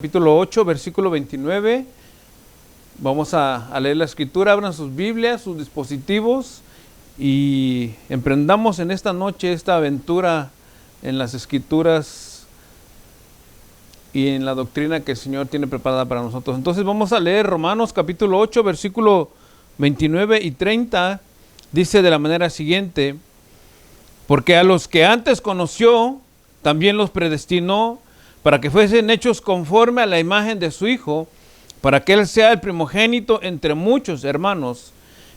Capítulo 8, versículo 29. Vamos a leer la escritura. Abran sus Biblias, sus dispositivos y emprendamos en esta noche esta aventura en las escrituras y en la doctrina que el Señor tiene preparada para nosotros. Entonces vamos a leer Romanos capítulo 8, versículo 29 y 30. Dice de la manera siguiente: porque a los que antes conoció, también los predestinó para que fuesen hechos conforme a la imagen de su Hijo, para que Él sea el primogénito entre muchos hermanos.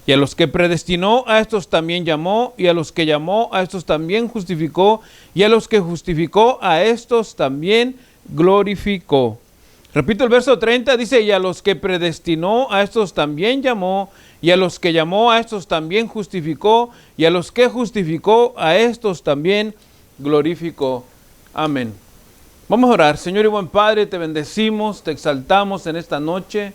Y a los que predestinó, a estos también llamó, y a los que llamó, a estos también justificó, y a los que justificó, a estos también glorificó. Repito el verso 30, dice: y a los que predestinó, a estos también llamó, y a los que llamó, a estos también justificó, y a los que justificó, a estos también glorificó. Amén. Vamos a orar. Señor y buen Padre, te bendecimos, te exaltamos en esta noche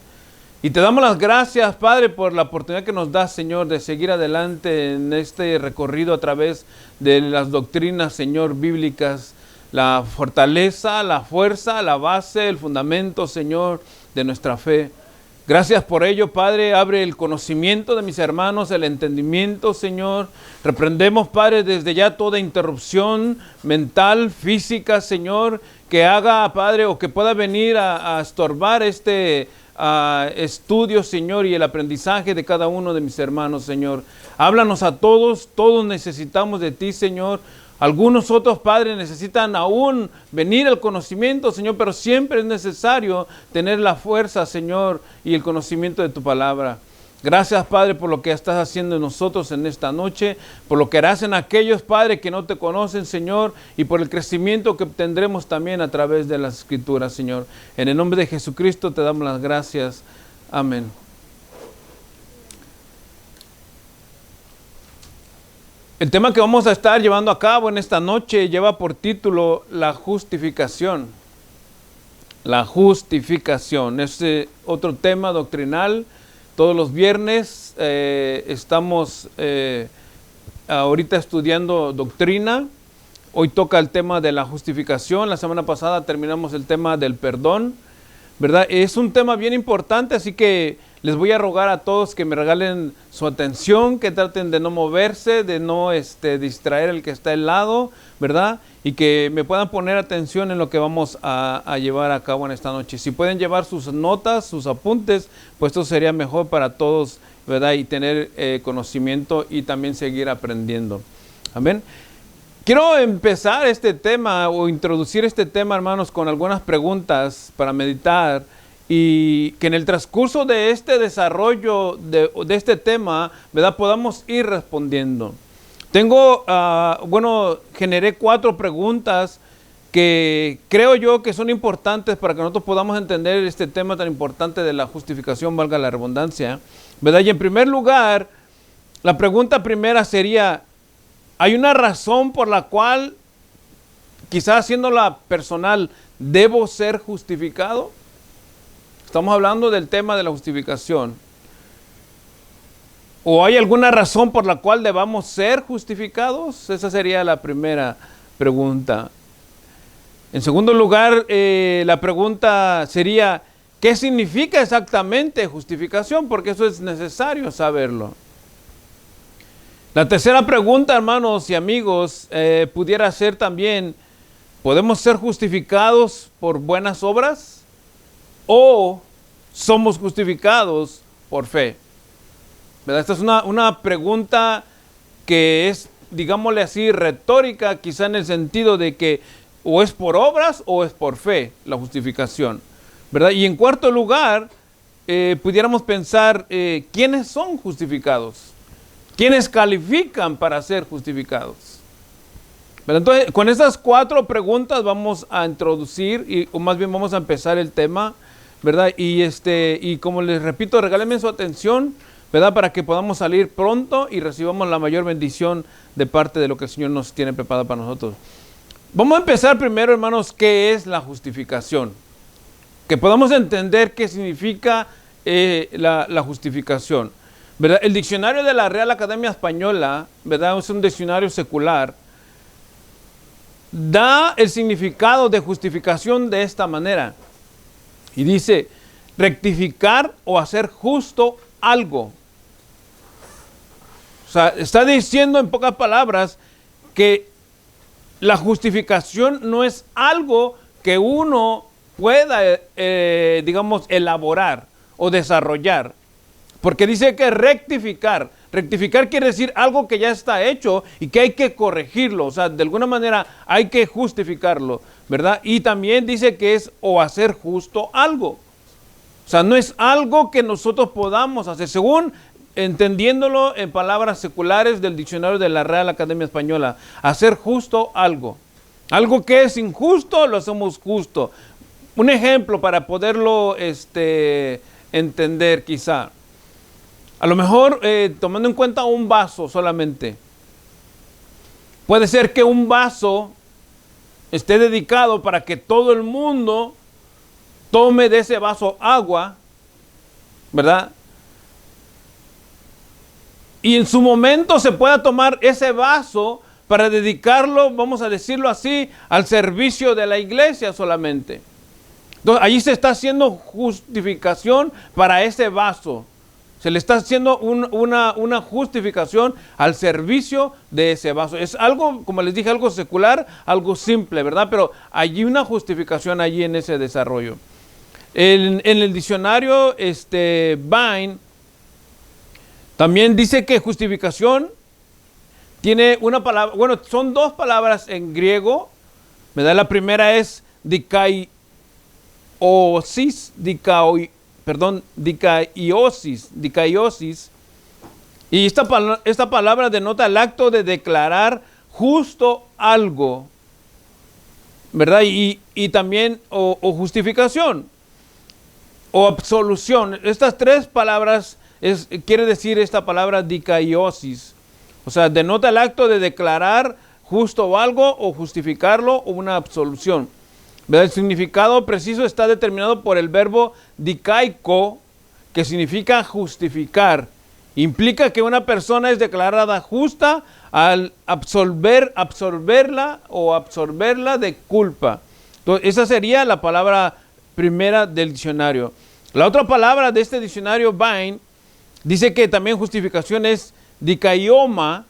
y te damos las gracias, Padre, por la oportunidad que nos das, Señor, de seguir adelante en este recorrido a través de las doctrinas, Señor, bíblicas, la fortaleza, la fuerza, la base, el fundamento, Señor, de nuestra fe. Gracias por ello, Padre. Abre el conocimiento de mis hermanos, el entendimiento, Señor. Reprendemos, Padre, desde ya toda interrupción mental, física, Señor, que haga, Padre, o que pueda venir a estorbar este estudio, Señor, y el aprendizaje de cada uno de mis hermanos, Señor. Háblanos a todos, todos necesitamos de ti, Señor. Algunos otros, Padre, necesitan aún venir al conocimiento, Señor, pero siempre es necesario tener la fuerza, Señor, y el conocimiento de tu palabra. Gracias, Padre, por lo que estás haciendo en nosotros en esta noche, por lo que harás en aquellos, Padre, que no te conocen, Señor, y por el crecimiento que obtendremos también a través de las Escrituras, Señor. En el nombre de Jesucristo te damos las gracias. Amén. El tema que vamos a estar llevando a cabo en esta noche lleva por título la justificación. La justificación es otro tema doctrinal. Todos los viernes estamos ahorita estudiando doctrina. Hoy toca el tema de la justificación. La semana pasada terminamos el tema del perdón, ¿verdad? Es un tema bien importante, así que les voy a rogar a todos que me regalen su atención, que traten de no moverse, de no distraer al que está al lado, ¿verdad? Y que me puedan poner atención en lo que vamos a llevar a cabo en esta noche. Si pueden llevar sus notas, sus apuntes, pues esto sería mejor para todos, ¿verdad? Y tener conocimiento y también seguir aprendiendo. Amén. Quiero empezar este tema o introducir este tema, hermanos, con algunas preguntas para meditar y que en el transcurso de este desarrollo de este tema, ¿verdad?, podamos ir respondiendo. Generé 4 preguntas que creo yo que son importantes para que nosotros podamos entender este tema tan importante de la justificación, valga la redundancia, ¿verdad? Y en primer lugar, la pregunta primera sería: ¿hay una razón por la cual, quizás haciéndola personal, debo ser justificado? Estamos hablando del tema de la justificación. ¿O hay alguna razón por la cual debamos ser justificados? Esa sería la primera pregunta. En segundo lugar, la pregunta sería: ¿qué significa exactamente justificación? Porque eso es necesario saberlo. La tercera pregunta, hermanos y amigos, pudiera ser también: ¿podemos ser justificados por buenas obras o somos justificados por fe? ¿Verdad? Esta es una pregunta que es, digámosle así, retórica, quizá en el sentido de que o es por obras o es por fe la justificación, ¿verdad? Y en cuarto lugar, pudiéramos pensar, ¿quiénes son justificados? ¿Quiénes califican para ser justificados? ¿Verdad? Entonces, con esas 4 preguntas vamos a introducir, o más bien vamos a empezar el tema, ¿verdad? Y como les repito, regálenme su atención, ¿verdad?, para que podamos salir pronto y recibamos la mayor bendición de parte de lo que el Señor nos tiene preparado para nosotros. Vamos a empezar primero, hermanos, ¿qué es la justificación? Que podamos entender qué significa la justificación, ¿verdad? El diccionario de la Real Academia Española, ¿verdad?, es un diccionario secular, da el significado de justificación de esta manera: Y dice, rectificar o hacer justo algo. O sea, está diciendo en pocas palabras que la justificación no es algo que uno pueda, digamos, elaborar o desarrollar. Porque dice que rectificar. Rectificar quiere decir algo que ya está hecho y que hay que corregirlo. O sea, de alguna manera hay que justificarlo, ¿verdad? Y también dice que es o hacer justo algo. O sea, no es algo que nosotros podamos hacer. Según entendiéndolo en palabras seculares del diccionario de la Real Academia Española, hacer justo algo. Algo que es injusto, lo hacemos justo. Un ejemplo para poderlo entender quizá. A lo mejor tomando en cuenta un vaso solamente. Puede ser que un vaso esté dedicado para que todo el mundo tome de ese vaso agua, ¿verdad? Y en su momento se pueda tomar ese vaso para dedicarlo, vamos a decirlo así, al servicio de la iglesia solamente. Entonces, allí se está haciendo justificación para ese vaso. Se le está haciendo una justificación al servicio de ese vaso. Es algo, como les dije, algo secular, algo simple, ¿verdad? Pero hay una justificación allí en ese desarrollo. En el diccionario Vine también dice que justificación tiene una palabra, bueno, son dos palabras en griego, ¿verdad? La primera es dikaiosis, y esta palabra denota el acto de declarar justo algo, ¿verdad? Y también o justificación o absolución. Estas tres palabras quiere decir esta palabra dikaiosis. O sea, denota el acto de declarar justo algo o justificarlo o una absolución. ¿Verdad? El significado preciso está determinado por el verbo dikaiko, que significa justificar. Implica que una persona es declarada justa al absorberla de culpa. Entonces, esa sería la palabra primera del diccionario. La otra palabra de este diccionario Vine dice que también justificación es dikaioma.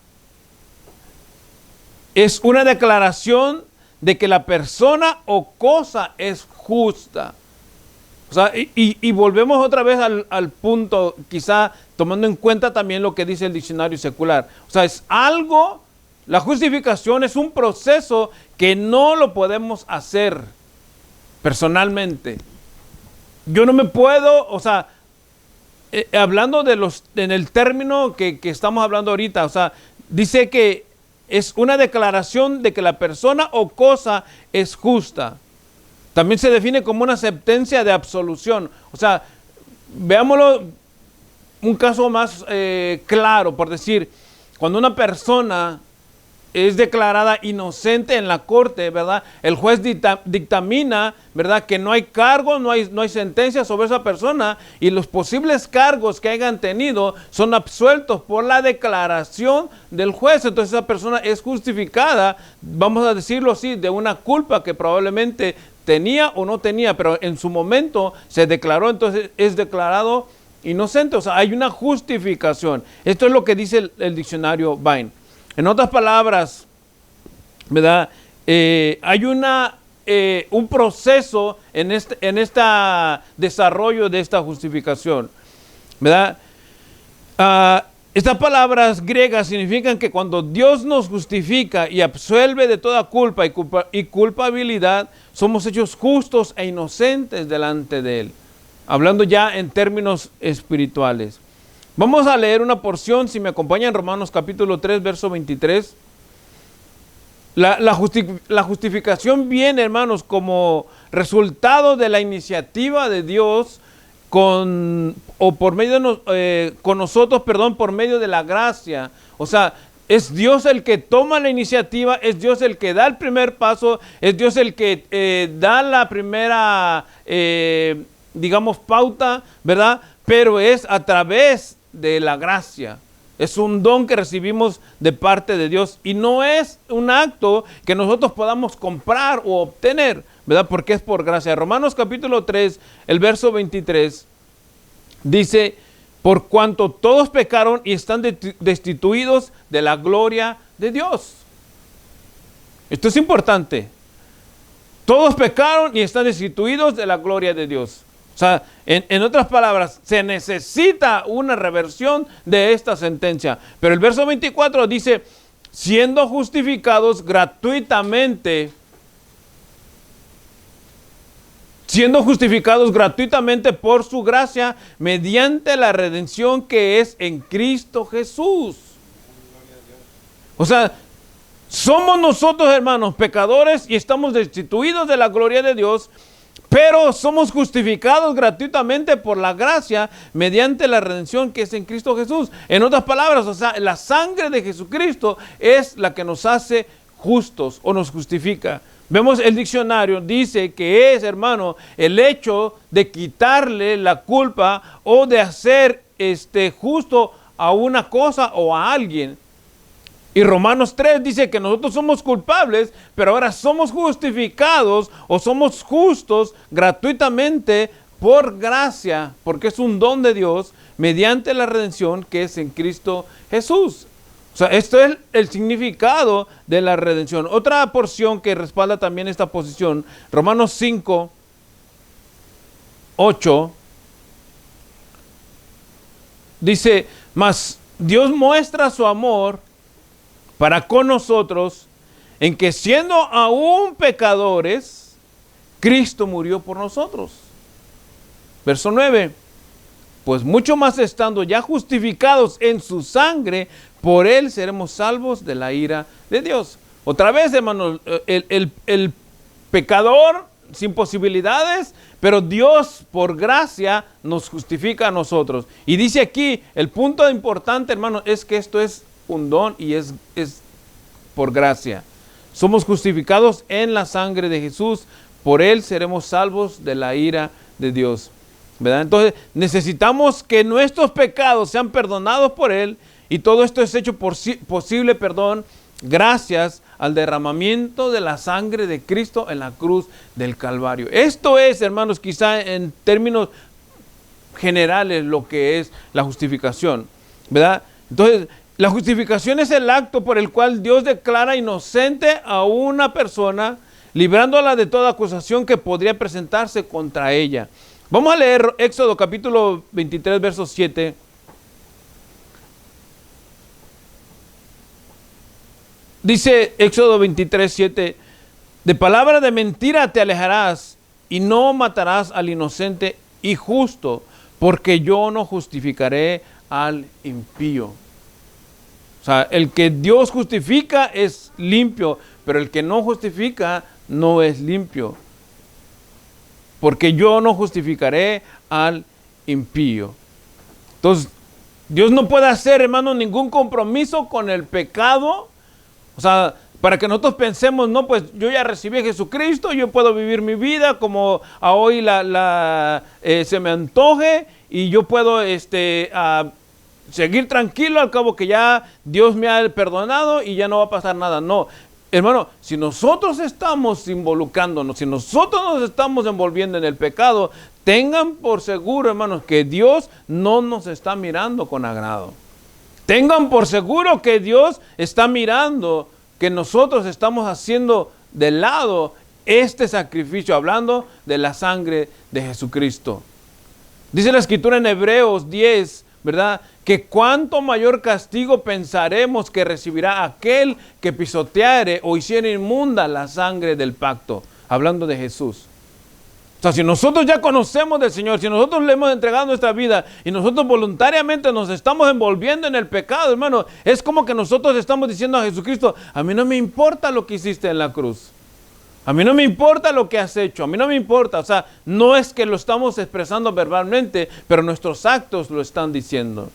Es una declaración de que la persona o cosa es justa. O sea, y volvemos otra vez al punto, quizá tomando en cuenta también lo que dice el diccionario secular. O sea, es algo, la justificación es un proceso que no lo podemos hacer personalmente. Yo no me puedo, o sea, hablando en el término que estamos hablando ahorita, o sea, dice que es una declaración de que la persona o cosa es justa. También se define como una sentencia de absolución. O sea, veámoslo un caso más claro, por decir, cuando una persona es declarada inocente en la corte, ¿verdad? El juez dictamina, ¿verdad?, que no hay cargo, no hay sentencia sobre esa persona, y los posibles cargos que hayan tenido son absueltos por la declaración del juez. Entonces esa persona es justificada, vamos a decirlo así, de una culpa que probablemente tenía o no tenía, pero en su momento se declaró, entonces es declarado inocente. O sea, hay una justificación. Esto es lo que dice el diccionario Vine. En otras palabras, ¿verdad? Hay un proceso en este desarrollo de esta justificación, ¿verdad? Estas palabras griegas significan que cuando Dios nos justifica y absuelve de toda culpa y culpabilidad, somos hechos justos e inocentes delante de Él. Hablando ya en términos espirituales. Vamos a leer una porción, si me acompañan, Romanos capítulo 3, verso 23. La justificación viene, hermanos, como resultado de la iniciativa de Dios con nosotros, por medio de la gracia. O sea, es Dios el que toma la iniciativa, es Dios el que da el primer paso, es Dios el que da la primera, digamos, pauta, ¿verdad? Pero es a través de la gracia. Es un don que recibimos de parte de Dios y no es un acto que nosotros podamos comprar o obtener, ¿verdad? Porque es por gracia. Romanos capítulo 3, el verso 23, dice, por cuanto todos pecaron y están destituidos de la gloria de Dios. Esto es importante. Todos pecaron y están destituidos de la gloria de Dios. O sea, en otras palabras, se necesita una reversión de esta sentencia. Pero el verso 24 dice, siendo justificados gratuitamente por su gracia, mediante la redención que es en Cristo Jesús. O sea, somos nosotros, hermanos, pecadores y estamos destituidos de la gloria de Dios, pero somos justificados gratuitamente por la gracia mediante la redención que es en Cristo Jesús. En otras palabras, o sea, la sangre de Jesucristo es la que nos hace justos o nos justifica. Vemos el diccionario, dice que es, hermano, el hecho de quitarle la culpa o de hacer justo a una cosa o a alguien. Y Romanos 3 dice que nosotros somos culpables, pero ahora somos justificados o somos justos gratuitamente por gracia, porque es un don de Dios mediante la redención que es en Cristo Jesús. O sea, esto es el significado de la redención. Otra porción que respalda también esta posición, Romanos 5, 8, dice, mas Dios muestra su amor para con nosotros, en que siendo aún pecadores, Cristo murió por nosotros. Verso 9, pues mucho más estando ya justificados en su sangre, por él seremos salvos de la ira de Dios. Otra vez, hermanos, el pecador sin posibilidades, pero Dios por gracia nos justifica a nosotros. Y dice aquí, el punto importante, hermanos, es que esto es un don y es por gracia. Somos justificados en la sangre de Jesús, por él seremos salvos de la ira de Dios, ¿verdad? Entonces necesitamos que nuestros pecados sean perdonados por él, y todo esto es hecho posible, gracias al derramamiento de la sangre de Cristo en la cruz del Calvario. Esto es, hermanos, quizá en términos generales lo que es la justificación, ¿verdad? Entonces, la justificación es el acto por el cual Dios declara inocente a una persona, librándola de toda acusación que podría presentarse contra ella. Vamos a leer Éxodo capítulo 23, verso 7. Dice Éxodo 23, 7, de palabra de mentira te alejarás y no matarás al inocente y justo, porque yo no justificaré al impío. O sea, el que Dios justifica es limpio, pero el que no justifica no es limpio. Porque yo no justificaré al impío. Entonces, Dios no puede hacer, hermano, ningún compromiso con el pecado. O sea, para que nosotros pensemos, no, pues yo ya recibí a Jesucristo, yo puedo vivir mi vida como a hoy se me antoje, y yo puedo seguir tranquilo al cabo que ya Dios me ha perdonado y ya no va a pasar nada. No, hermano, si nosotros estamos involucrándonos, si nosotros nos estamos envolviendo en el pecado, tengan por seguro, hermanos, que Dios no nos está mirando con agrado. Tengan por seguro que Dios está mirando que nosotros estamos haciendo de lado este sacrificio, hablando de la sangre de Jesucristo. Dice la Escritura en Hebreos 10, ¿verdad? Que cuánto mayor castigo pensaremos que recibirá aquel que pisoteare o hiciera inmunda la sangre del pacto, hablando de Jesús. O sea, si nosotros ya conocemos del Señor, si nosotros le hemos entregado nuestra vida y nosotros voluntariamente nos estamos envolviendo en el pecado, hermano, es como que nosotros estamos diciendo a Jesucristo, a mí no me importa lo que hiciste en la cruz. A mí no me importa lo que has hecho, a mí no me importa. O sea, no es que lo estamos expresando verbalmente, pero nuestros actos lo están diciendo.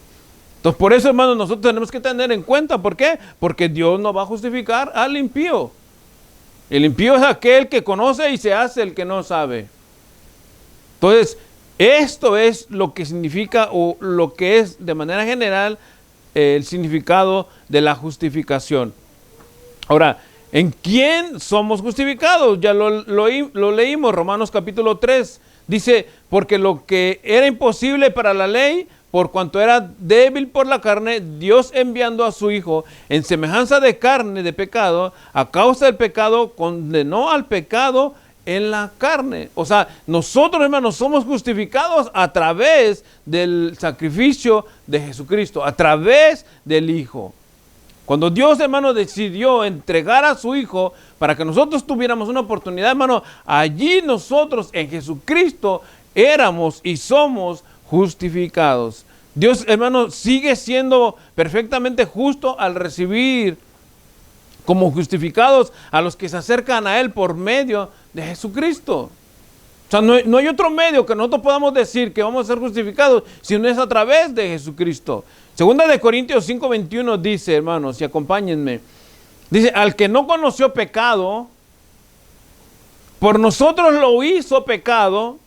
Entonces, por eso, hermano, nosotros tenemos que tener en cuenta, ¿por qué? Porque Dios no va a justificar al impío. El impío es aquel que conoce y se hace el que no sabe. Entonces, esto es lo que significa o lo que es de manera general el significado de la justificación. Ahora, ¿en quién somos justificados? Ya lo leímos, Romanos capítulo 3. Dice, porque lo que era imposible para la ley, por cuanto era débil por la carne, Dios enviando a su Hijo en semejanza de carne de pecado, a causa del pecado, condenó al pecado en la carne. O sea, nosotros, hermanos, somos justificados a través del sacrificio de Jesucristo, a través del Hijo. Cuando Dios, hermano, decidió entregar a su Hijo para que nosotros tuviéramos una oportunidad, hermano, allí nosotros en Jesucristo éramos y somos justificados. Dios, hermano, sigue siendo perfectamente justo al recibir como justificados a los que se acercan a Él por medio de Jesucristo. O sea, no hay otro medio que nosotros podamos decir que vamos a ser justificados si no es a través de Jesucristo. Segunda de Corintios 5:21 dice, hermanos, y acompáñenme, dice, al que no conoció pecado, por nosotros lo hizo pecado,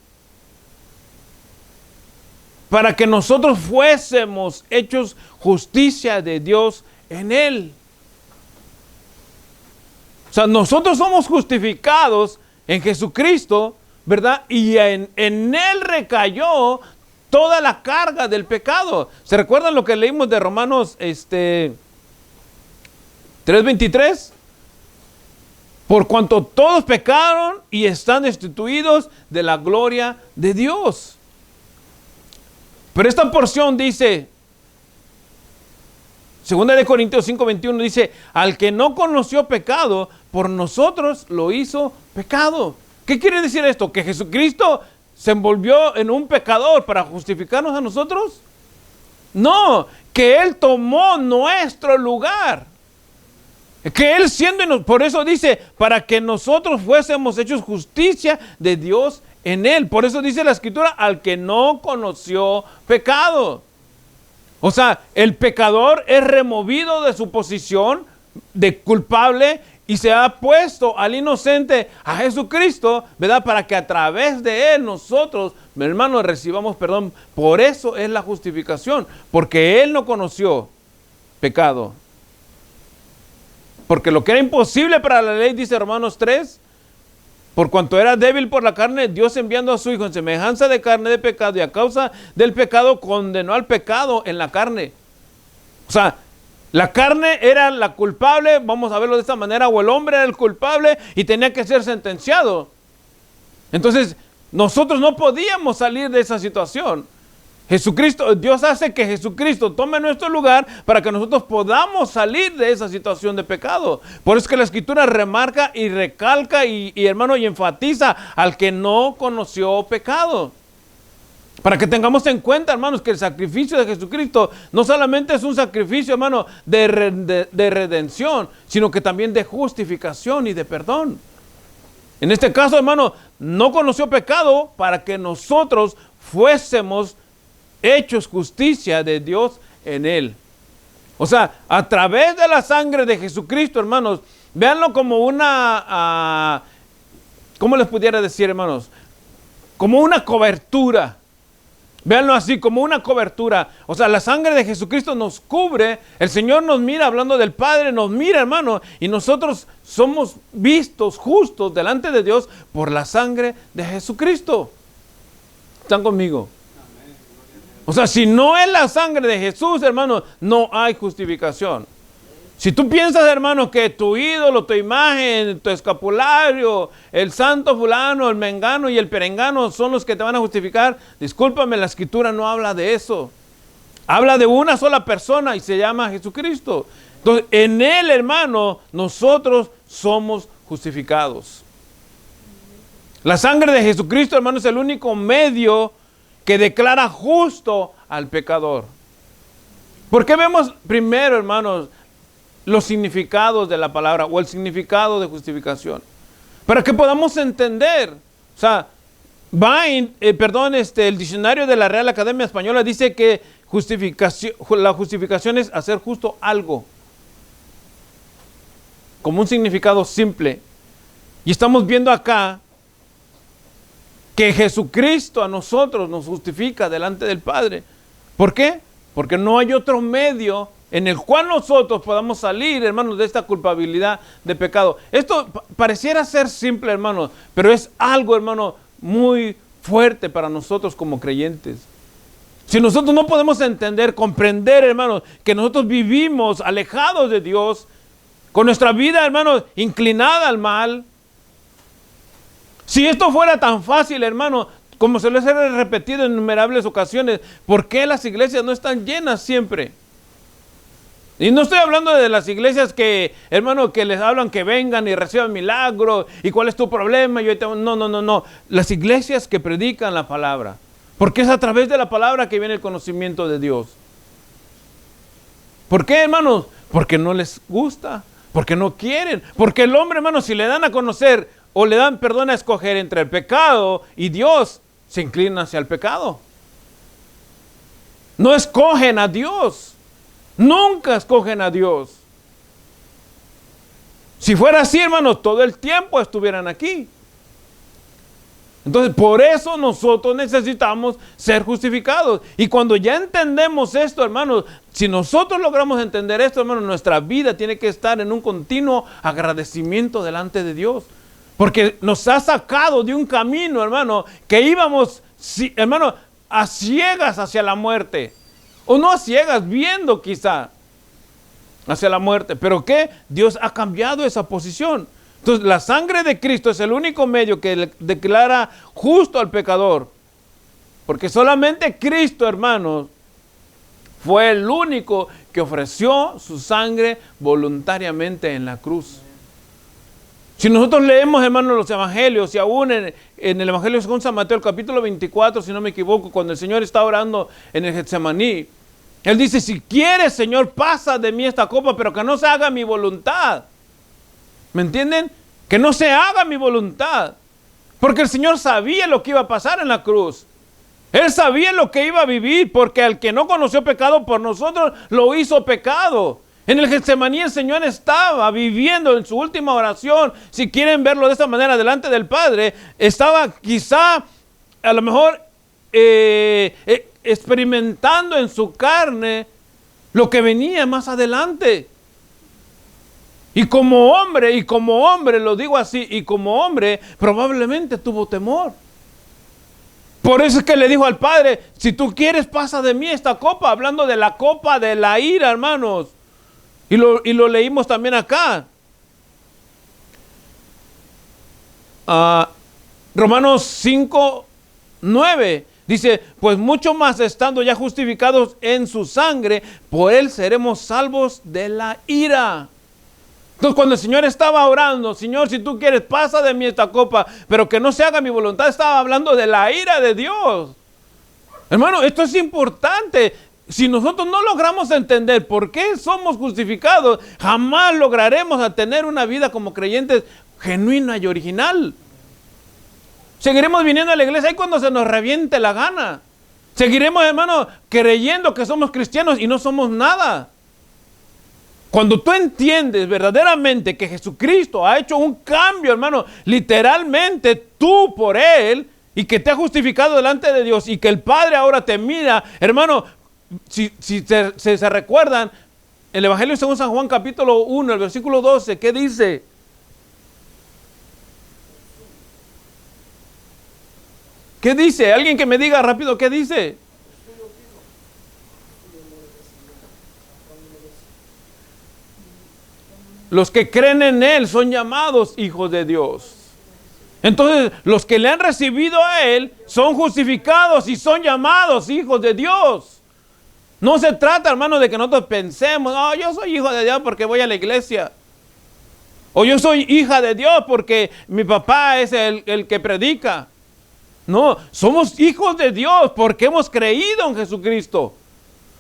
para que nosotros fuésemos hechos justicia de Dios en Él. O sea, nosotros somos justificados en Jesucristo, ¿verdad? Y en Él recayó toda la carga del pecado. ¿Se recuerdan lo que leímos de Romanos 3:23? Por cuanto todos pecaron y están destituidos de la gloria de Dios. Pero esta porción dice, 2 de Corintios 5:21 dice, al que no conoció pecado, por nosotros lo hizo pecado. ¿Qué quiere decir esto? ¿Que Jesucristo se envolvió en un pecador para justificarnos a nosotros? No, que Él tomó nuestro lugar. Que Él siendo, por eso dice, para que nosotros fuésemos hechos justicia de Dios en Él. Por eso dice la Escritura, al que no conoció pecado. O sea, el pecador es removido de su posición de culpable y se ha puesto al inocente, a Jesucristo, ¿verdad? Para que a través de Él nosotros, mi hermano, recibamos perdón. Por eso es la justificación, porque Él no conoció pecado. Porque lo que era imposible para la ley, dice Romanos 3, por cuanto era débil por la carne, Dios enviando a su Hijo en semejanza de carne de pecado y a causa del pecado condenó al pecado en la carne. O sea, la carne era la culpable, vamos a verlo de esta manera, o el hombre era el culpable y tenía que ser sentenciado. Entonces, nosotros no podíamos salir de esa situación. Jesucristo, Dios hace que Jesucristo tome nuestro lugar para que nosotros podamos salir de esa situación de pecado. Por eso es que la Escritura remarca y recalca y hermano, y enfatiza al que no conoció pecado. Para que tengamos en cuenta, hermanos, que el sacrificio de Jesucristo no solamente es un sacrificio, hermano, de redención, sino que también de justificación y de perdón. En este caso, hermano, no conoció pecado para que nosotros fuésemos hechos justicia de Dios en Él. O sea, a través de la sangre de Jesucristo, hermanos, véanlo como una, ¿cómo les pudiera decir, hermanos? Como una cobertura. Véanlo así, como una cobertura. O sea, la sangre de Jesucristo nos cubre. El Señor nos mira, hablando del Padre, nos mira, hermano. Y nosotros somos vistos justos delante de Dios por la sangre de Jesucristo. ¿Están conmigo? O sea, si no es la sangre de Jesús, hermano, no hay justificación. Si tú piensas, hermano, que tu ídolo, tu imagen, tu escapulario, el santo fulano, el mengano y el perengano son los que te van a justificar, discúlpame, la Escritura no habla de eso. Habla de una sola persona y se llama Jesucristo. Entonces, en Él, hermano, nosotros somos justificados. La sangre de Jesucristo, hermano, es el único medio que declara justo al pecador. ¿Por qué vemos primero, hermanos, los significados de la palabra o el significado de justificación? Para que podamos entender. O sea, el diccionario de la Real Academia Española dice que la justificación es hacer justo algo. Como un significado simple. Y estamos viendo acá que Jesucristo a nosotros nos justifica delante del Padre. ¿Por qué? porque no hay otro medio en el cual nosotros podamos salir, hermanos, de esta culpabilidad de pecado. Esto pareciera ser simple, hermanos, pero es algo, hermano, muy fuerte para nosotros como creyentes. Si nosotros no podemos entender, comprender, hermanos, que nosotros vivimos alejados de Dios, con nuestra vida, hermanos, inclinada al mal. Si esto fuera tan fácil, hermano, como se les ha repetido en innumerables ocasiones, ¿por qué las iglesias no están llenas siempre? Y no estoy hablando de las iglesias que, hermano, que les hablan que vengan y reciban milagros, y cuál es tu problema. No. Las iglesias que predican la palabra, porque es a través de la palabra que viene el conocimiento de Dios. ¿Por qué, hermanos? Porque no les gusta, porque no quieren, porque el hombre, hermano, si le dan a conocer o le dan perdón a escoger entre el pecado y Dios, se inclina hacia el pecado. No escogen a Dios. Nunca escogen a Dios. Si fuera así, hermanos, todo el tiempo estuvieran aquí. Entonces, por eso nosotros necesitamos ser justificados. Y cuando ya entendemos esto, hermanos, si nosotros logramos entender esto, hermanos, nuestra vida tiene que estar en un continuo agradecimiento delante de Dios. Porque nos ha sacado de un camino, hermano, que íbamos, hermano, a ciegas hacia la muerte. O no a ciegas, viendo quizá hacia la muerte. Pero ¿qué? Dios ha cambiado esa posición. Entonces, la sangre de Cristo es el único medio que declara justo al pecador. Porque solamente Cristo, hermanos, fue el único que ofreció su sangre voluntariamente en la cruz. Si nosotros leemos, hermanos, los evangelios, y aún en el evangelio según San Mateo, el capítulo 24, si no me equivoco, cuando el Señor está orando en el Getsemaní, Él dice, si quieres, Señor, pasa de mí esta copa, pero que no se haga mi voluntad. ¿Me entienden? Que no se haga mi voluntad. Porque el Señor sabía lo que iba a pasar en la cruz. Él sabía lo que iba a vivir, porque al que no conoció pecado por nosotros, lo hizo pecado. En el Getsemaní el Señor estaba viviendo en su última oración, si quieren verlo de esta manera, delante del Padre, estaba quizá, a lo mejor, experimentando en su carne lo que venía más adelante. Y como hombre, lo digo así, y como hombre, probablemente tuvo temor. Por eso es que le dijo al Padre, si tú quieres, pasa de mí esta copa, hablando de la copa de la ira, hermanos. Y lo leímos también acá. Romanos 5:9 dice, pues mucho más estando ya justificados en su sangre, por él seremos salvos de la ira. Entonces cuando el Señor estaba orando, Señor, si tú quieres, pasa de mí esta copa, pero que no se haga mi voluntad, estaba hablando de la ira de Dios. Hermano, esto es importante. Si nosotros no logramos entender por qué somos justificados, jamás lograremos tener una vida como creyentes genuina y original. Seguiremos viniendo a la iglesia ahí cuando se nos reviente la gana. Seguiremos, hermano, creyendo que somos cristianos y no somos nada. Cuando tú entiendes verdaderamente que Jesucristo ha hecho un cambio, hermano, literalmente tú por Él, y que te ha justificado delante de Dios, y que el Padre ahora te mira, hermano. Si se recuerdan, el Evangelio según San Juan capítulo 1, el versículo 12, ¿qué dice? ¿Qué dice? Alguien que me diga rápido, ¿qué dice? Los que creen en Él son llamados hijos de Dios. Entonces, los que le han recibido a Él son justificados y son llamados hijos de Dios. No se trata, hermano, de que nosotros pensemos, no, yo soy hijo de Dios porque voy a la iglesia. O yo soy hija de Dios porque mi papá es el que predica. No, somos hijos de Dios porque hemos creído en Jesucristo.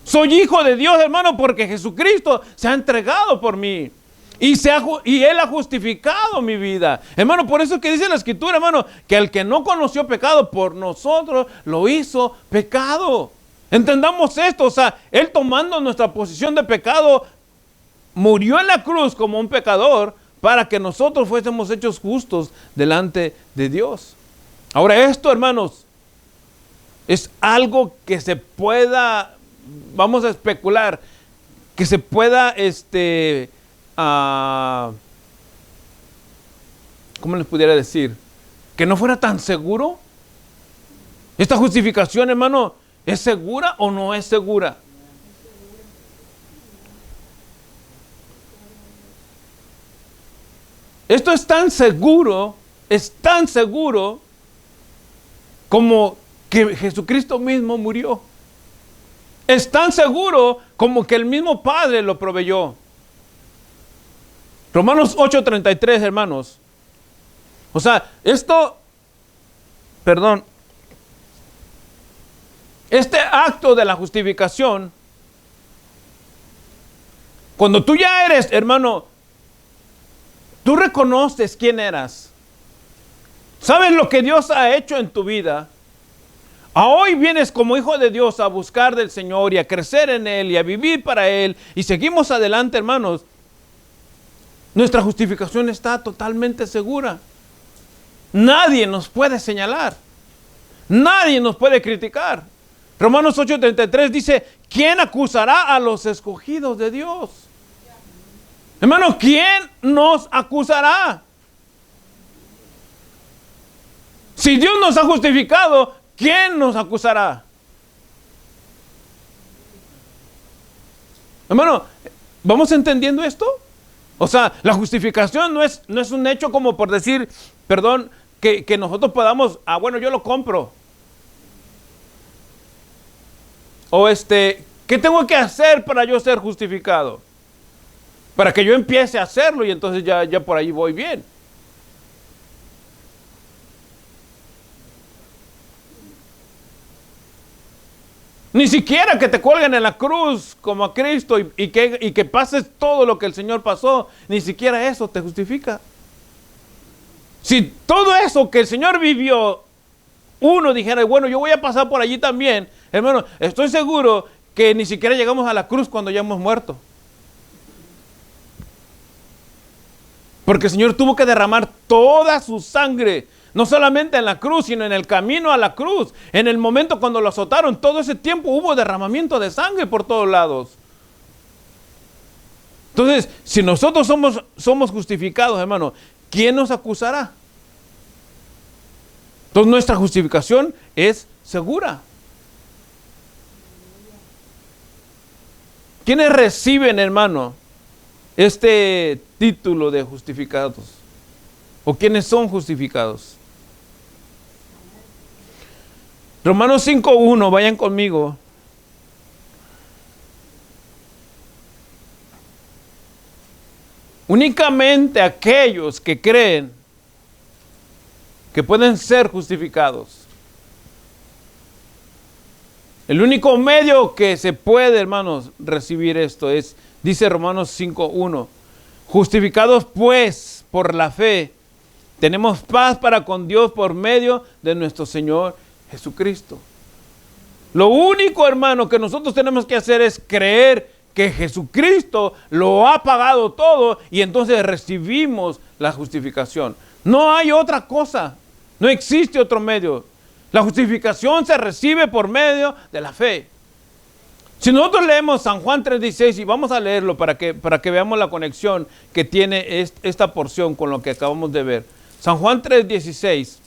Soy hijo de Dios, hermano, porque Jesucristo se ha entregado por mí. Y Él ha justificado mi vida. Hermano, por eso es que dice la Escritura, hermano, que al que no conoció pecado por nosotros, lo hizo pecado. Entendamos esto, o sea, Él tomando nuestra posición de pecado, murió en la cruz como un pecador para que nosotros fuésemos hechos justos delante de Dios. Ahora esto, hermanos, es algo que se pueda vamos a especular, que se pueda, ¿cómo les pudiera decir? Que no fuera tan seguro. ¿Esta justificación, hermano, es segura o no es segura? Esto es tan seguro como que Jesucristo mismo murió. Es tan seguro como que el mismo Padre lo proveyó. Romanos 8:33, hermanos. O sea, este acto de la justificación, cuando tú ya eres, hermano, tú reconoces quién eras. ¿Sabes lo que Dios ha hecho en tu vida? A hoy vienes como hijo de Dios a buscar del Señor y a crecer en Él y a vivir para Él. Y seguimos adelante, hermanos. Nuestra justificación está totalmente segura. Nadie nos puede señalar. Nadie nos puede criticar. Romanos 8:33 dice, ¿quién acusará a los escogidos de Dios? Hermano, ¿quién nos acusará? Si Dios nos ha justificado, ¿quién nos acusará? Hermano, ¿vamos entendiendo esto? O sea, la justificación no es un hecho como por decir, perdón, que nosotros podamos, bueno, yo lo compro. O ¿qué tengo que hacer para yo ser justificado? Para que yo empiece a hacerlo y entonces ya por ahí voy bien. Ni siquiera que te cuelguen en la cruz como a Cristo y que pases todo lo que el Señor pasó, ni siquiera eso te justifica. Si todo eso que el Señor vivió, uno dijera, bueno, yo voy a pasar por allí también, hermano, estoy seguro que ni siquiera llegamos a la cruz cuando ya hemos muerto. Porque el Señor tuvo que derramar toda su sangre, no solamente en la cruz, sino en el camino a la cruz. En el momento cuando lo azotaron, todo ese tiempo hubo derramamiento de sangre por todos lados. Entonces, si nosotros somos justificados, hermano, ¿quién nos acusará? Entonces, nuestra justificación es segura. ¿Quiénes reciben, hermano, este título de justificados? ¿O quiénes son justificados? Romanos 5:1, vayan conmigo. Únicamente aquellos que creen que pueden ser justificados. El único medio que se puede, hermanos, recibir esto es, dice Romanos 5:1, justificados pues por la fe, tenemos paz para con Dios por medio de nuestro Señor Jesucristo. Lo único, hermano, que nosotros tenemos que hacer es creer que Jesucristo lo ha pagado todo y entonces recibimos la justificación. No hay otra cosa, no existe otro medio. La justificación se recibe por medio de la fe. Si nosotros leemos San Juan 3:16 y vamos a leerlo para que veamos la conexión que tiene esta porción con lo que acabamos de ver. San Juan 3:16.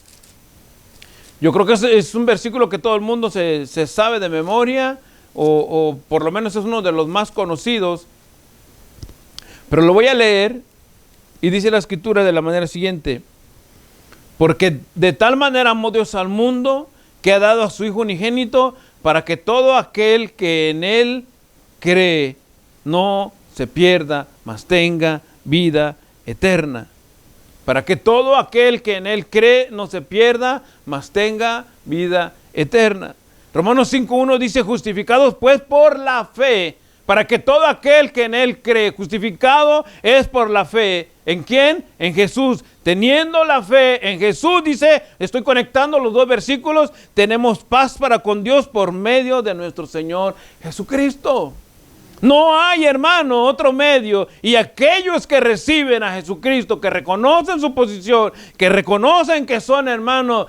Yo creo que es un versículo que todo el mundo se sabe de memoria, o por lo menos es uno de los más conocidos. Pero lo voy a leer y dice la Escritura de la manera siguiente. Porque de tal manera amó Dios al mundo que ha dado a su Hijo unigénito para que todo aquel que en Él cree no se pierda, mas tenga vida eterna. Para que todo aquel que en Él cree no se pierda, mas tenga vida eterna. Romanos 5:1 dice, justificados pues por la fe, para que todo aquel que en Él cree, justificado es por la fe. ¿En quién? En Jesús. Teniendo la fe en Jesús, dice, estoy conectando los dos versículos, tenemos paz para con Dios por medio de nuestro Señor Jesucristo. No hay, hermano, otro medio. Y aquellos que reciben a Jesucristo, que reconocen su posición, que reconocen que son, hermano,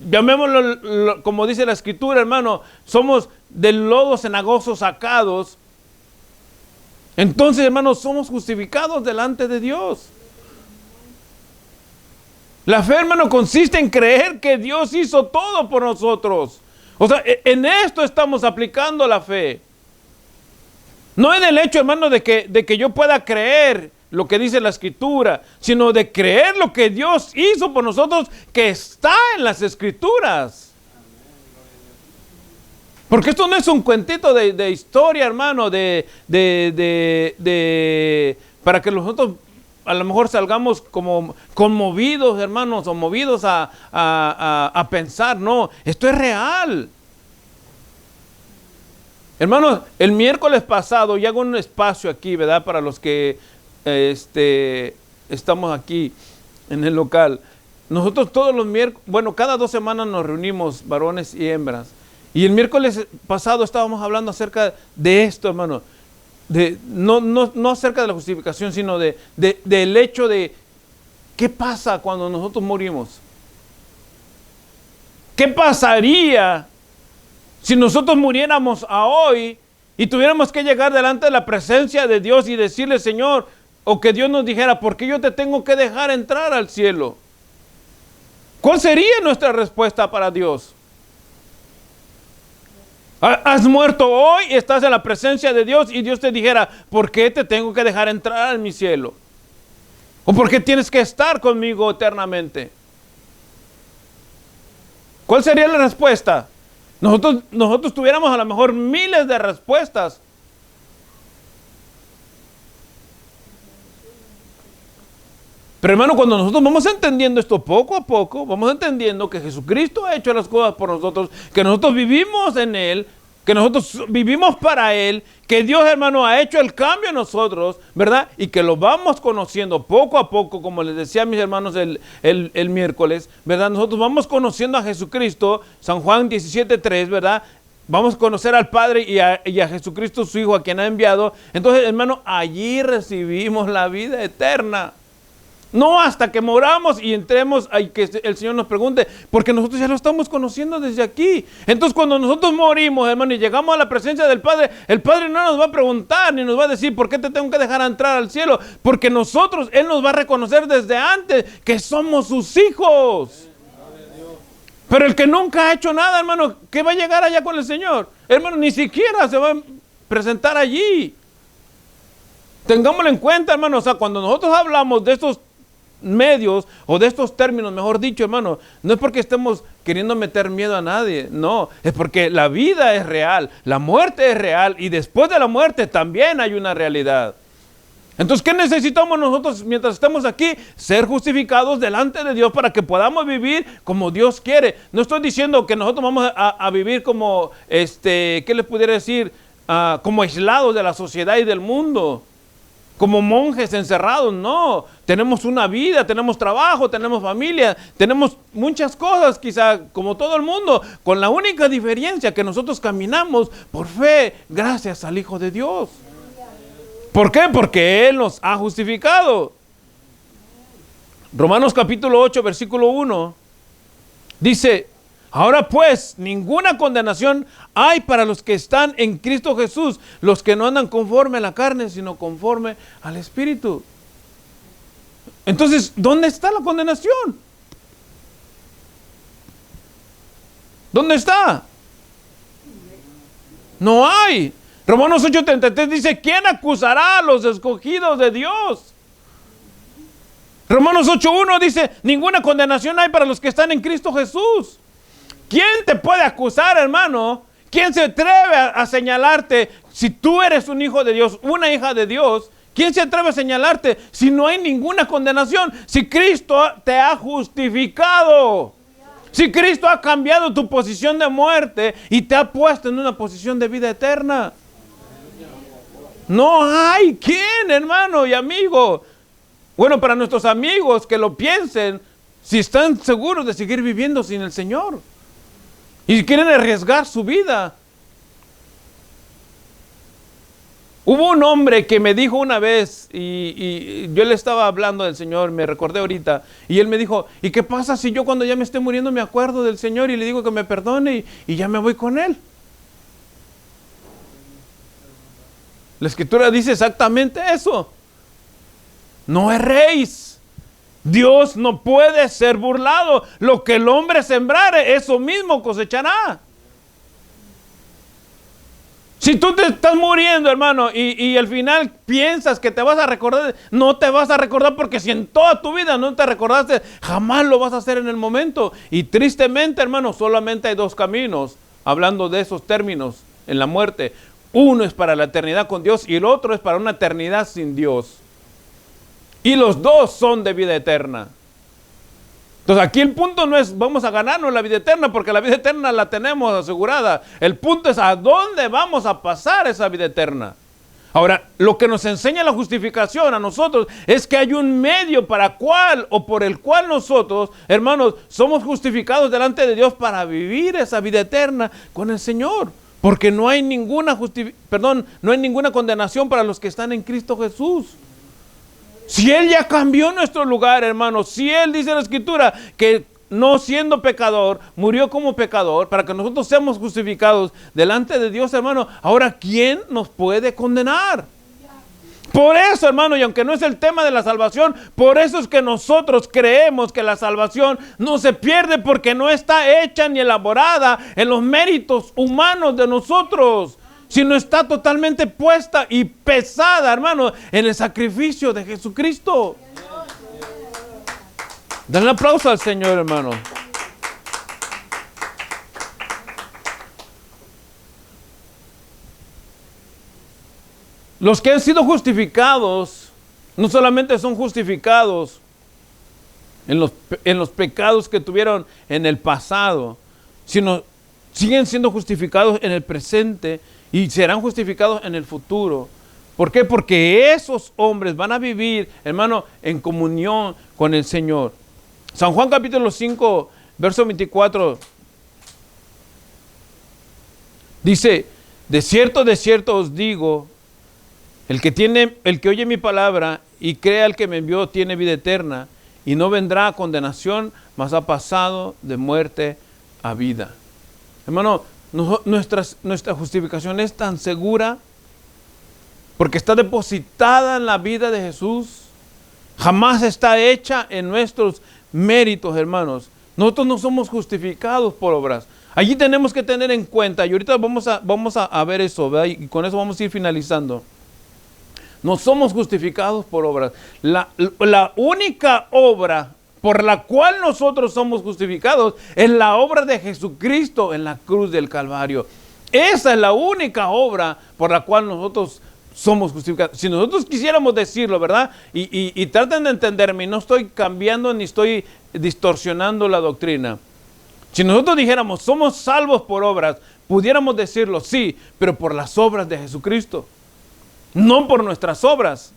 llamémoslo como dice la Escritura, hermano, somos del lodo cenagoso sacados, entonces, hermanos, somos justificados delante de Dios. La fe, hermano, consiste en creer que Dios hizo todo por nosotros. O sea, en esto estamos aplicando la fe. No en el hecho, hermano, de que yo pueda creer lo que dice la Escritura, sino de creer lo que Dios hizo por nosotros, que está en las Escrituras. Porque esto no es un cuentito de historia, hermano, para que nosotros a lo mejor salgamos como conmovidos, hermanos, o movidos a pensar. No, esto es real. Hermanos, el miércoles pasado, y hago un espacio aquí, ¿verdad? Para los que estamos aquí en el local. Nosotros todos los miércoles, bueno, cada 2 semanas nos reunimos, varones y hembras. Y el miércoles pasado estábamos hablando acerca de esto, hermano. No acerca de la justificación, sino del hecho de qué pasa cuando nosotros morimos. ¿Qué pasaría si nosotros muriéramos a hoy y tuviéramos que llegar delante de la presencia de Dios y decirle, Señor, o que Dios nos dijera, ¿por qué yo te tengo que dejar entrar al cielo? ¿Cuál sería nuestra respuesta para Dios? Has muerto hoy, estás en la presencia de Dios y Dios te dijera, ¿por qué te tengo que dejar entrar en mi cielo? ¿O por qué tienes que estar conmigo eternamente? ¿Cuál sería la respuesta? Nosotros tuviéramos a lo mejor miles de respuestas. Pero hermano, cuando nosotros vamos entendiendo esto poco a poco, vamos entendiendo que Jesucristo ha hecho las cosas por nosotros, que nosotros vivimos en Él, que nosotros vivimos para Él, que Dios, hermano, ha hecho el cambio en nosotros, ¿verdad? Y que lo vamos conociendo poco a poco, como les decía a mis hermanos el miércoles, ¿verdad? Nosotros vamos conociendo a Jesucristo, San Juan 17:3, ¿verdad? Vamos a conocer al Padre y a Jesucristo, su Hijo, a quien ha enviado. Entonces, hermano, allí recibimos la vida eterna. No hasta que moramos y entremos y que el Señor nos pregunte, porque nosotros ya lo estamos conociendo desde aquí. Entonces cuando nosotros morimos, hermano, y llegamos a la presencia del Padre, el Padre no nos va a preguntar ni nos va a decir, ¿por qué te tengo que dejar entrar al cielo? Porque nosotros, Él nos va a reconocer desde antes que somos sus hijos. Pero el que nunca ha hecho nada, hermano, ¿qué va a llegar allá con el Señor? Hermano, ni siquiera se va a presentar allí. Tengámoslo en cuenta, hermano, o sea, cuando nosotros hablamos de estos medios o de estos términos, mejor dicho, hermano, no es porque estemos queriendo meter miedo a nadie, no, es porque la vida es real, la muerte es real y después de la muerte también hay una realidad. Entonces, ¿qué necesitamos nosotros mientras estamos aquí? Ser justificados delante de Dios para que podamos vivir como Dios quiere. No estoy diciendo que nosotros vamos a vivir como, ¿qué les pudiera decir? Como aislados de la sociedad y del mundo. Como monjes encerrados, no. Tenemos una vida, tenemos trabajo, tenemos familia, tenemos muchas cosas quizá como todo el mundo, con la única diferencia que nosotros caminamos por fe, gracias al Hijo de Dios. ¿Por qué? Porque Él nos ha justificado. Romanos capítulo 8, versículo 1, dice, ahora pues, ninguna condenación hay para los que están en Cristo Jesús, los que no andan conforme a la carne, sino conforme al Espíritu. Entonces, ¿dónde está la condenación? ¿Dónde está? No hay. Romanos 8:33 dice, ¿quién acusará a los escogidos de Dios? Romanos 8:1 dice, ninguna condenación hay para los que están en Cristo Jesús. ¿Quién te puede acusar, hermano? ¿Quién se atreve a señalarte si tú eres un hijo de Dios, una hija de Dios? ¿Quién se atreve a señalarte si no hay ninguna condenación? Si Cristo te ha justificado. Si Cristo ha cambiado tu posición de muerte y te ha puesto en una posición de vida eterna. No hay quien, hermano y amigo. Bueno, para nuestros amigos que lo piensen, si están seguros de seguir viviendo sin el Señor y quieren arriesgar su vida. Hubo un hombre que me dijo una vez, y yo le estaba hablando del Señor, me recordé ahorita, y él me dijo, ¿y qué pasa si yo cuando ya me esté muriendo me acuerdo del Señor y le digo que me perdone y ya me voy con Él? La Escritura dice exactamente eso. No erréis. Dios no puede ser burlado. Lo que el hombre sembrare, eso mismo cosechará. Si tú te estás muriendo, hermano, y al final piensas que te vas a recordar, no te vas a recordar, porque si en toda tu vida no te recordaste, jamás lo vas a hacer en el momento. Y tristemente, hermano, solamente hay dos caminos, hablando de esos términos en la muerte. Uno es para la eternidad con Dios y el otro es para una eternidad sin Dios. Y los dos son de vida eterna. Entonces aquí el punto no es vamos a ganarnos la vida eterna, porque la vida eterna la tenemos asegurada. El punto es a dónde vamos a pasar esa vida eterna. Ahora, lo que nos enseña la justificación a nosotros es que hay un medio para cual o por el cual nosotros, hermanos, somos justificados delante de Dios para vivir esa vida eterna con el Señor. Porque no hay ninguna no hay ninguna condenación para los que están en Cristo Jesús. Si Él ya cambió nuestro lugar, hermanos, si Él dice en la Escritura que no siendo pecador, murió como pecador, para que nosotros seamos justificados delante de Dios, hermano, ahora ¿quién nos puede condenar? Por eso, hermano, y aunque no es el tema de la salvación, por eso es que nosotros creemos que la salvación no se pierde, porque no está hecha ni elaborada en los méritos humanos de nosotros, sino está totalmente puesta y pesada, hermano, en el sacrificio de Jesucristo. Dan un aplauso al Señor, hermano. Los que han sido justificados, no solamente son justificados en los pecados que tuvieron en el pasado, sino siguen siendo justificados en el presente y serán justificados en el futuro. ¿Por qué? Porque esos hombres van a vivir, hermano, en comunión con el Señor. San Juan capítulo 5, verso 24, dice, de cierto os digo, el que oye mi palabra y crea al que me envió tiene vida eterna y no vendrá a condenación, mas ha pasado de muerte a vida. Hermano, nuestra justificación es tan segura porque está depositada en la vida de Jesús. Jamás está hecha en nuestros méritos, hermanos. Nosotros no somos justificados por obras. Allí tenemos que tener en cuenta, y ahorita vamos a ver eso, ¿verdad? Y con eso vamos a ir finalizando. No somos justificados por obras. La única obra por la cual nosotros somos justificados es la obra de Jesucristo en la cruz del Calvario. Esa es la única obra por la cual nosotros somos justificados. Si nosotros quisiéramos decirlo, ¿verdad? Y traten de entenderme, no estoy cambiando ni estoy distorsionando la doctrina. Si nosotros dijéramos, somos salvos por obras, pudiéramos decirlo, sí, pero por las obras de Jesucristo, no por nuestras obras.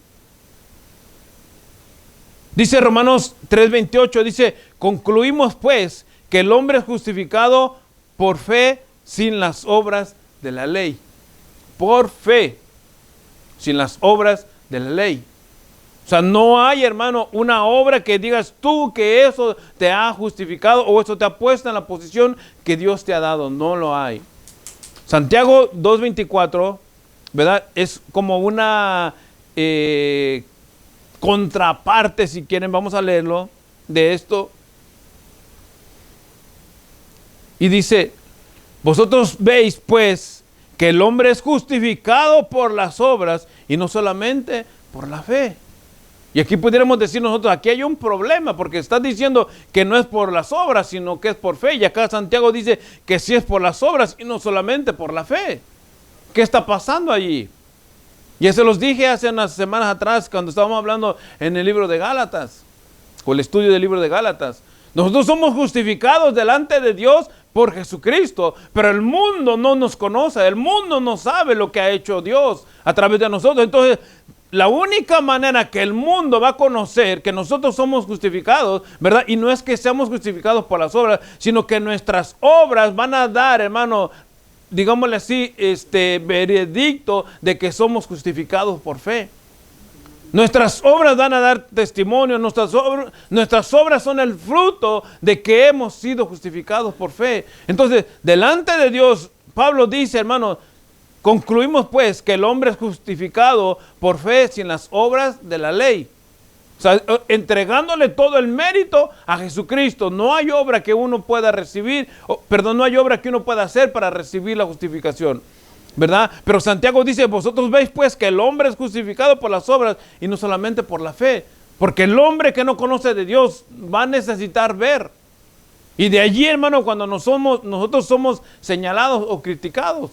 Dice Romanos 3:28, dice, concluimos pues que el hombre es justificado por fe sin las obras de la ley. Por fe, sin las obras de la ley. O sea, no hay, hermano, una obra que digas tú que eso te ha justificado o eso te ha puesto en la posición que Dios te ha dado. No lo hay. Santiago 2:24, ¿verdad? Es como una contraparte, si quieren, vamos a leerlo, de esto. Y dice, vosotros veis pues que el hombre es justificado por las obras y no solamente por la fe. Y aquí pudiéramos decir nosotros, aquí hay un problema, porque estás diciendo que no es por las obras, sino que es por fe. Y acá Santiago dice que sí es por las obras y no solamente por la fe. ¿Qué está pasando allí? Ya se los dije hace unas semanas atrás, cuando estábamos hablando en el libro de Gálatas, o el estudio del libro de Gálatas. Nosotros somos justificados delante de Dios por Jesucristo, pero el mundo no nos conoce, el mundo no sabe lo que ha hecho Dios a través de nosotros. Entonces, la única manera que el mundo va a conocer que nosotros somos justificados, ¿verdad? Y no es que seamos justificados por las obras, sino que nuestras obras van a dar, hermano, digámosle así, veredicto de que somos justificados por fe. Nuestras obras van a dar testimonio, nuestras obras son el fruto de que hemos sido justificados por fe. Entonces, delante de Dios, Pablo dice, hermano, concluimos pues que el hombre es justificado por fe sin las obras de la ley. O sea, entregándole todo el mérito a Jesucristo. No hay obra que uno pueda recibir, no hay obra que uno pueda hacer para recibir la justificación, ¿verdad? Pero Santiago dice, vosotros veis pues que el hombre es justificado por las obras y no solamente por la fe. Porque el hombre que no conoce de Dios va a necesitar ver. Y de allí, hermano, cuando nosotros somos señalados o criticados.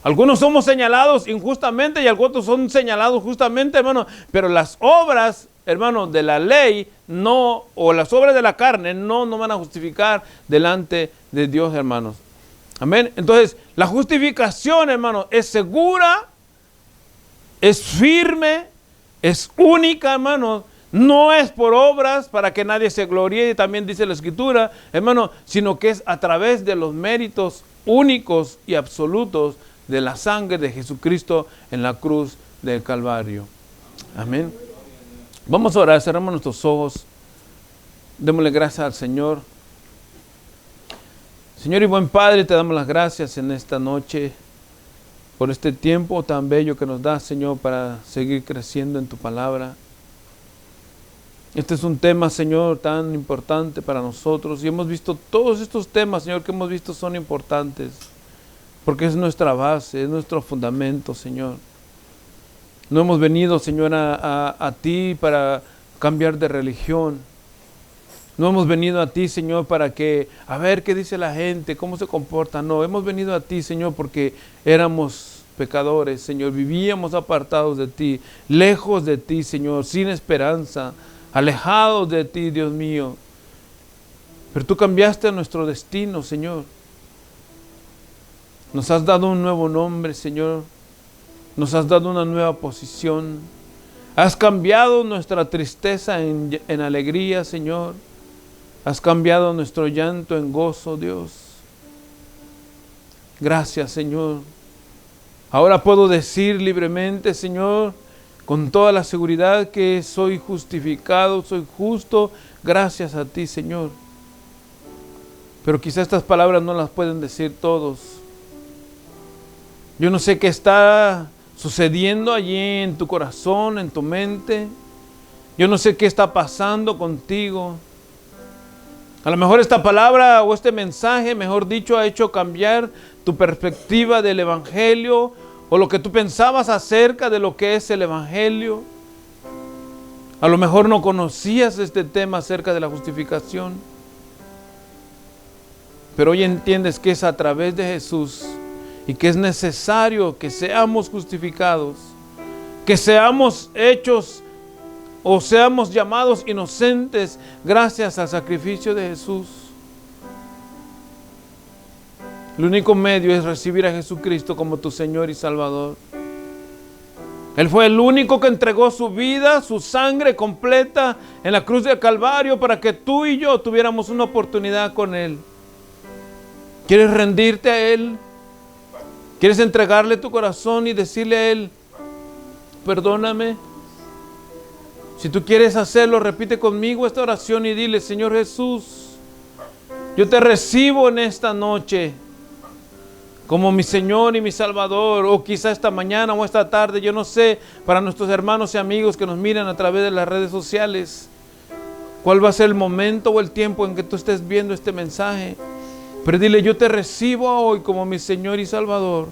Algunos somos señalados injustamente y algunos son señalados justamente, hermano. Pero las obras, hermano, de la ley no, o las obras de la carne no van a justificar delante de Dios, hermanos. Amén. Entonces, la justificación, hermano, es segura, es firme, es única, hermano. No es por obras para que nadie se gloríe, también dice la Escritura, hermano, sino que es a través de los méritos únicos y absolutos de la sangre de Jesucristo en la cruz del Calvario. Amén. Vamos a orar, cerramos nuestros ojos, démosle gracias al Señor. Señor y buen Padre, te damos las gracias en esta noche por este tiempo tan bello que nos das, Señor, para seguir creciendo en tu palabra. Este es un tema, Señor, tan importante para nosotros y hemos visto todos estos temas, Señor, que hemos visto son importantes porque es nuestra base, es nuestro fundamento, Señor. No hemos venido, Señor, a ti para cambiar de religión. No hemos venido a ti, Señor, para que, a ver qué dice la gente, cómo se comporta. No, hemos venido a ti, Señor, porque éramos pecadores, Señor. Vivíamos apartados de ti, lejos de ti, Señor, sin esperanza, alejados de ti, Dios mío. Pero tú cambiaste nuestro destino, Señor. Nos has dado un nuevo nombre, Señor. Nos has dado una nueva posición. Has cambiado nuestra tristeza en alegría, Señor. Has cambiado nuestro llanto en gozo, Dios. Gracias, Señor. Ahora puedo decir libremente, Señor, con toda la seguridad que soy justificado, soy justo, gracias a ti, Señor. Pero quizá estas palabras no las pueden decir todos. Yo no sé qué está sucediendo allí en tu corazón, en tu mente. Yo no sé qué está pasando contigo. A lo mejor esta palabra o este mensaje, mejor dicho, ha hecho cambiar tu perspectiva del Evangelio o lo que tú pensabas acerca de lo que es el Evangelio. A lo mejor no conocías este tema acerca de la justificación, pero hoy entiendes que es a través de Jesús y que es necesario que seamos justificados, que seamos hechos o seamos llamados inocentes gracias al sacrificio de Jesús. El único medio es recibir a Jesucristo como tu Señor y Salvador. Él fue el único que entregó su vida, su sangre completa en la cruz del Calvario para que tú y yo tuviéramos una oportunidad con Él. ¿Quieres rendirte a Él? ¿Quieres entregarle tu corazón y decirle a Él, perdóname? Si tú quieres hacerlo, repite conmigo esta oración y dile, Señor Jesús, yo te recibo en esta noche como mi Señor y mi Salvador, o quizá esta mañana o esta tarde, yo no sé, para nuestros hermanos y amigos que nos miran a través de las redes sociales, cuál va a ser el momento o el tiempo en que tú estés viendo este mensaje. Pero dile, yo te recibo hoy como mi Señor y Salvador.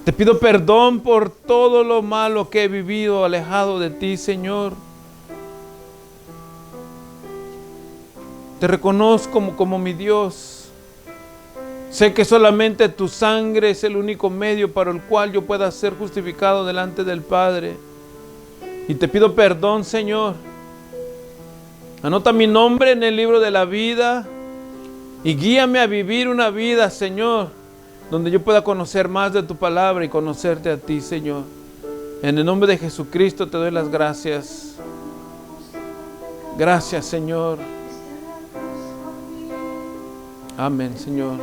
Te pido perdón por todo lo malo que he vivido alejado de ti, Señor. Te reconozco como mi Dios. Sé que solamente tu sangre es el único medio para el cual yo pueda ser justificado delante del Padre. Y te pido perdón, Señor. Anota mi nombre en el libro de la vida y guíame a vivir una vida, Señor, donde yo pueda conocer más de tu palabra y conocerte a ti, Señor. En el nombre de Jesucristo te doy las gracias. Gracias, Señor. Amén, Señor.